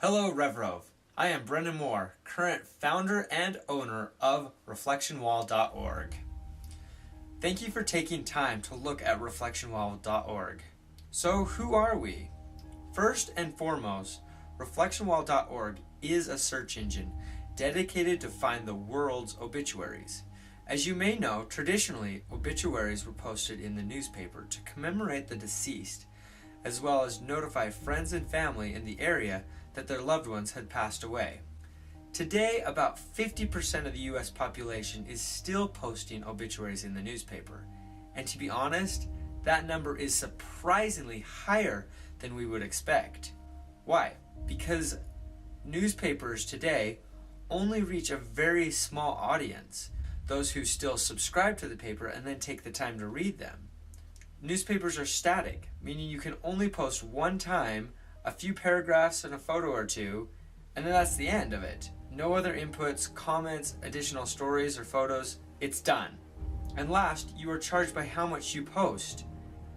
Hello, Revrov. I am Brendan Moore, current founder and owner of ReflectionWall.org. Thank you for taking time to look at ReflectionWall.org. So, who are we? First and foremost, ReflectionWall.org is a search engine dedicated to find the world's obituaries. As you may know, traditionally, obituaries were posted in the newspaper to commemorate the deceased, as well as notify friends and family in the area that their loved ones had passed away. Today, about 50% of the US population is still posting obituaries in the newspaper. And to be honest, that number is surprisingly higher than we would expect. Why? Because newspapers today only reach a very small audience, those who still subscribe to the paper and then take the time to read them. Newspapers are static, meaning you can only post one time, a few paragraphs and a photo or two, and then that's the end of it. No other inputs, comments, additional stories or photos. It's done. And last, you are charged by how much you post.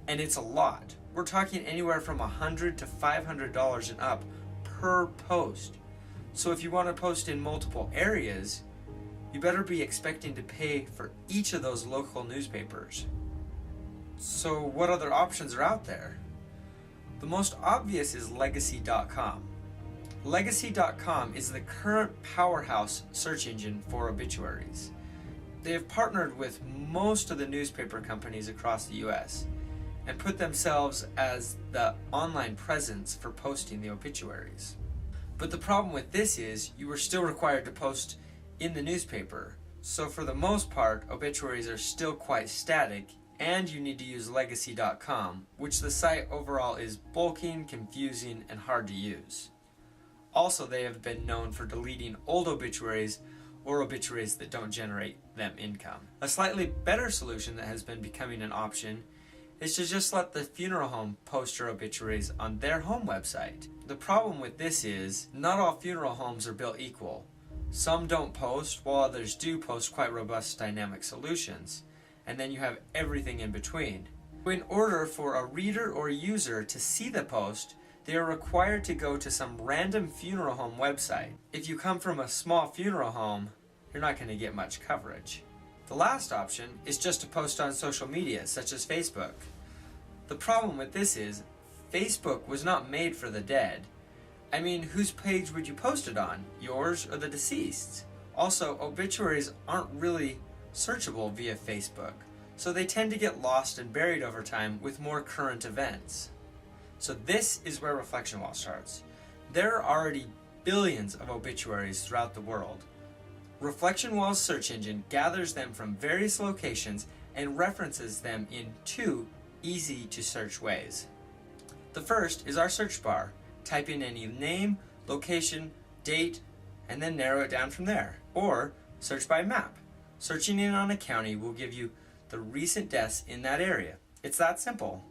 And it's a lot. We're talking anywhere from $100 to $500 and up per post. So if you want to post in multiple areas, you better be expecting to pay for each of those local newspapers. So what other options are out there? The most obvious is Legacy.com. Legacy.com is the current powerhouse search engine for obituaries. They have partnered with most of the newspaper companies across the US and put themselves as the online presence for posting the obituaries. But the problem with this is you are still required to post in the newspaper. So for the most part, obituaries are still quite static, and you need to use Legacy.com, which the site overall is bulky, confusing, and hard to use. Also, they have been known for deleting old obituaries or obituaries that don't generate them income. A slightly better solution that has been becoming an option is to just let the funeral home post your obituaries on their home website. The problem with this is, not all funeral homes are built equal. Some don't post, while others do post quite robust dynamic solutions. And then you have everything in between. In order for a reader or user to see the post, they are required to go to some random funeral home website. If you come from a small funeral home, you're not going to get much coverage. The last option is just to post on social media, such as Facebook. The problem with this is, Facebook was not made for the dead. I mean, whose page would you post it on? Yours or the deceased's? Also, obituaries aren't really searchable via Facebook, so they tend to get lost and buried over time with more current events. So this is where Reflection Wall starts. There are already billions of obituaries throughout the world. Reflection Wall's search engine gathers them from various locations and references them in two easy to search ways. The first is our search bar. Type in any name, location, date, and then narrow it down from there. Or search by map. Searching in on a county will give you the recent deaths in that area. It's that simple.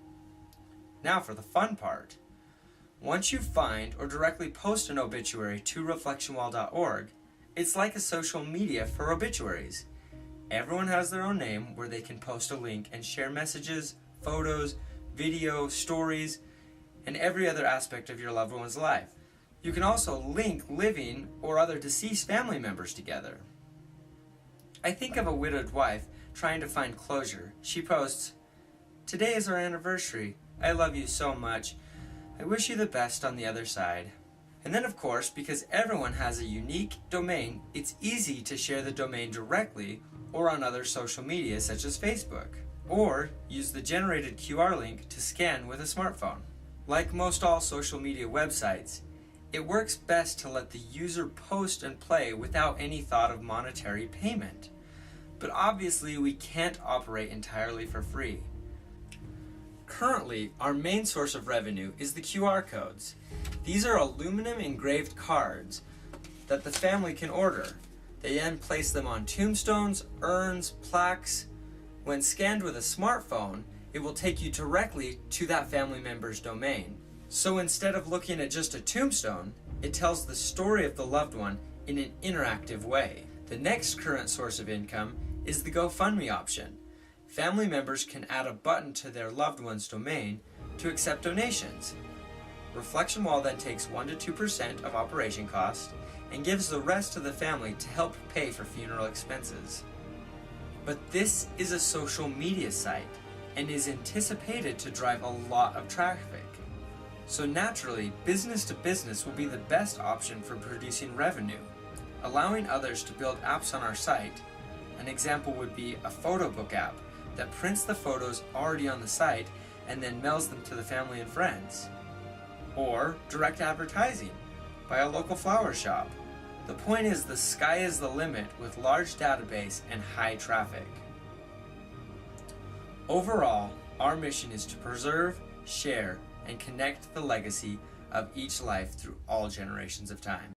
Now for the fun part. Once you find or directly post an obituary to ReflectionWall.org, it's like a social media for obituaries. Everyone has their own name where they can post a link and share messages, photos, video, stories, and every other aspect of your loved one's life. You can also link living or other deceased family members together. I think of a widowed wife trying to find closure. She posts, "Today is our anniversary. I love you so much. I wish you the best on the other side." And then of course, because everyone has a unique domain, it's easy to share the domain directly or on other social media such as Facebook. Or use the generated QR link to scan with a smartphone. Like most all social media websites, it works best to let the user post and play without any thought of monetary payment. But obviously we can't operate entirely for free. Currently, our main source of revenue is the QR codes. These are aluminum engraved cards that the family can order. They then place them on tombstones, urns, plaques. When scanned with a smartphone, it will take you directly to that family member's domain. So instead of looking at just a tombstone, it tells the story of the loved one in an interactive way. The next current source of income is the GoFundMe option. Family members can add a button to their loved one's domain to accept donations. Reflection Wall then takes 1 to 2% of operation cost and gives the rest to the family to help pay for funeral expenses. But this is a social media site and is anticipated to drive a lot of traffic. So naturally, business to business will be the best option for producing revenue, allowing others to build apps on our site. An example would be a photo book app that prints the photos already on the site and then mails them to the family and friends. Or direct advertising by a local flower shop. The point is, the sky is the limit with large database and high traffic. Overall, our mission is to preserve, share, and connect the legacy of each life through all generations of time.